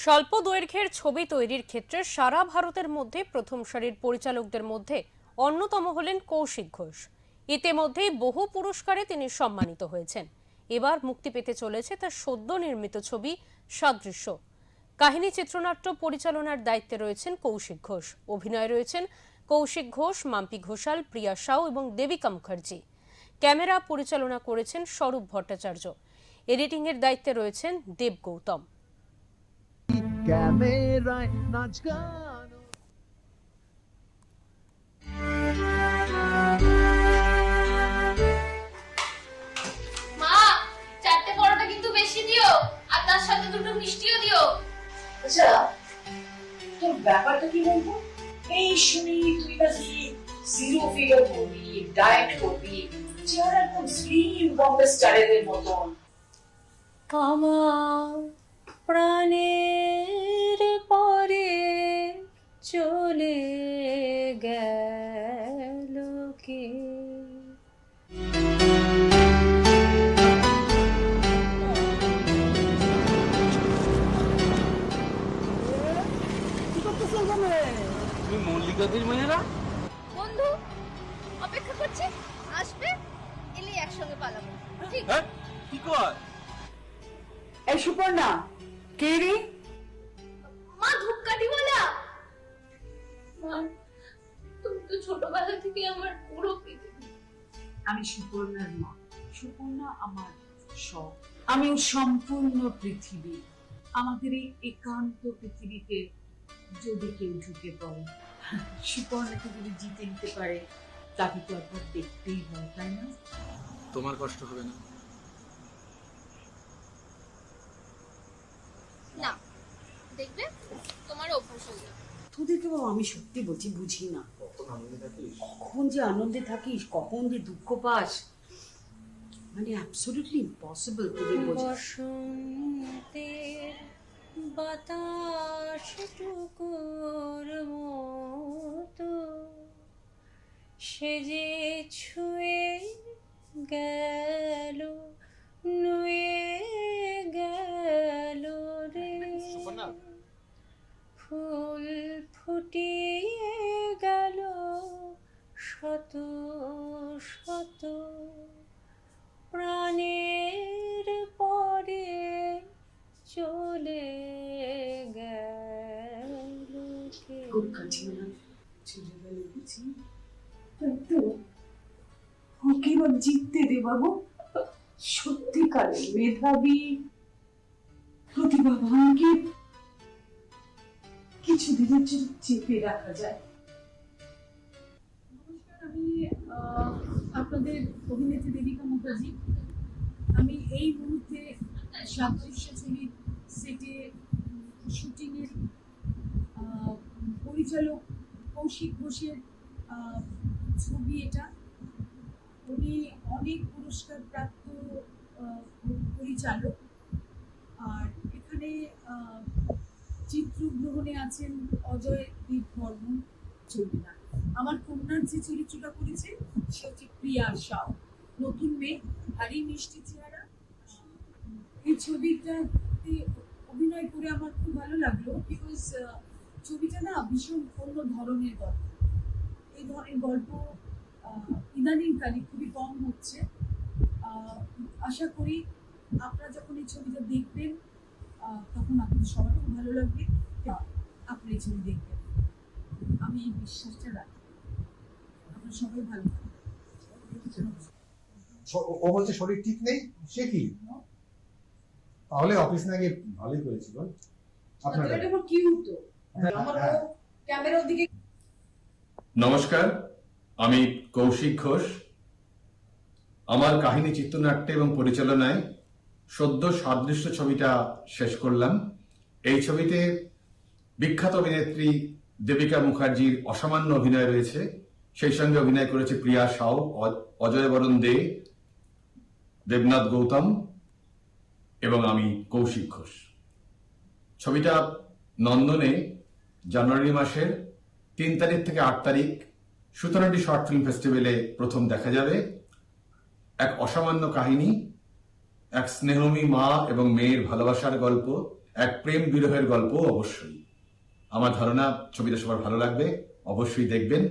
স্বল্প দৈর্ঘ্যের ছবি তৈরির ক্ষেত্রে সারা ভারতের মধ্যে প্রথম সারির পরিচালকদের মধ্যে অন্যতম হলেন কৌশিক ঘোষ। ইতিমধ্যেই বহু পুরস্কারে তিনি সম্মানিত হয়েছেন। এবার মুক্তি পেতে চলেছে তার সদ্য নির্মিত ছবি সাদৃশ্য। কাহিনী চিত্রনাট্য পরিচালনার দায়িত্বে রয়েছেন কৌশিক ঘোষ। অভিনয়ে রয়েছেন কৌশিক ঘোষ, মাম্পি ঘোষাল, প্রিয়া সাউ এবং দেবিকা মুখার্জি। ক্যামেরা পরিচালনা করেছেন স্বরূপ ভট্টাচার্য। এডিটিং এর দায়িত্বে রয়েছেন দেব গৌতম। ক্যামেরায় নাচ গান। মা, 4টে পরোটা কিন্তু বেশি দিও, আর তার সাথে দুটো মিষ্টিও দিও। আচ্ছা, তোর ব্যাপারটা কি বলবো? এই শুনি তুই নাকি জিরো ফিগার করবি, ডায়েট করবি, চেহারা একদম স্লিম বম্বে স্টাইলের মতন। আমার প্রাণের পরে চলে গেল কে? তুমি মল্লিকাদের মেয়েরা? বন্ধু অপেক্ষা করছে, আসবে, এলে একসঙ্গে পালাবো। ঠিক? হ্যাঁ, কি কর? এই সুপর্ণা, কে রে? মা ধূপকাঠি বলা। মা, তুমি তো ছোটবেলা থেকে আমার পুরো পৃথিবী। আমি সুপর্ণার মা। সুপর্ণা আমার সব। আমি ওর সম্পূর্ণ পৃথিবী। আমাদের এই একান্ত পৃথিবীতে যদি কেউ ঢুকে পড়ে, সুপর্ণাকে যদি জিতে নিতে পারে, তাকে তো একবার দেখতেই হয়, তাই না? তোমার কষ্ট হবে না? না, দেখবে তোমার অভ্যাস হয়ে যাবে। তোদেরকে বাবা আমি সত্যি বলছি, বুঝি না কখন যে আনন্দে থাকিস, কখন যে দুঃখ পাস, মানে অ্যাবসলিউটলি ইম্পসিবল তোদের বোঝা। বসন্তের বাতাস টুকুর মতো সে যে ছুঁয়ে গেল, নুয়ে গেল রে। ফুল ফুটিয়ে গেল শত শত, প্রাণের পরে চলে গেল কে? খুব কাঠিও না, চলে গেল বুঝি। তাই তো, ওকে এবার জিততে দে বাবু। সত্যিকারের মেধাবী প্রতিভাবানকে কিছুদিনের জন্য চেপে রাখা যায়। নমস্কার, আমি আপনাদের অভিনেত্রী দেবিকা মুখার্জি। আমি এই মুহূর্তে সাদৃশ্য ছবির সেটে শুটিংয়ের পরিচালক কৌশিক ঘোষের ছবি এটা। উনি অনেক পুরস্কার প্রাপ্ত পরিচালক। আর এখানে চিত্রগ্রহণে আছেন অজয় দীপ বর্মন। ছবি না, আমার কন্যার যে চরিত্রটা করেছে সে হচ্ছে প্রিয়া সাউ, নতুন মেয়ে, ভারী মিষ্টি চেহারা। এই ছবিটাতে অভিনয় করে আমার খুব ভালো লাগলো, বিকজ ছবিটা না ভীষণ অন্য ধরনের গল্প। এই ধরনের গল্প ইদানিংকালে খুবই কম হচ্ছে। আশা করি আপনারা যখন এই ছবিটা দেখবেন তখন আপনাদের সবার খুব ভালো লাগবে, আপনি এই ছবি দেখবেন। আমি এই বিশ্বাসটা রাখি। আপনারা সবাই ভালো থাকবেন। ও বলছে শরীর ঠিক নেই, সে কি? তাহলে অফিস না গিয়ে ভালোই করেছিল। আপনার এটা কি হতো? আমার ক্যামেরার দিকে। নমস্কার, আমি কৌশিক ঘোষ। আমার কাহিনী চিত্রনাট্য এবং পরিচালনায় সদ্য সাদৃশ্য ছবিটা শেষ করলাম। এই ছবিতে বিখ্যাত অভিনেত্রী দেবিকা মুখার্জির অসামান্য অভিনয় রয়েছে। সেই সঙ্গে অভিনয় করেছে প্রিয়া সাউ, অজয় বরণ দে, দেবনাথ গৌতম এবং আমি কৌশিক ঘোষ। ছবিটা নন্দনে জানুয়ারি মাসের 3 তারিখ থেকে 8 তারিখ সুতরাডি শর্ট ফিল্ম ফেস্টিভ্যালে প্রথম দেখা যাবে। এক অসামান্য কাহিনী, এক স্নেহময়ী মা এবং মেয়ের ভালোবাসার গল্প, এক প্রেম বিরহের গল্প অবশ্যই। আমার ধারণা ছবিটা সবার ভালো লাগবে, অবশ্যই দেখবেন।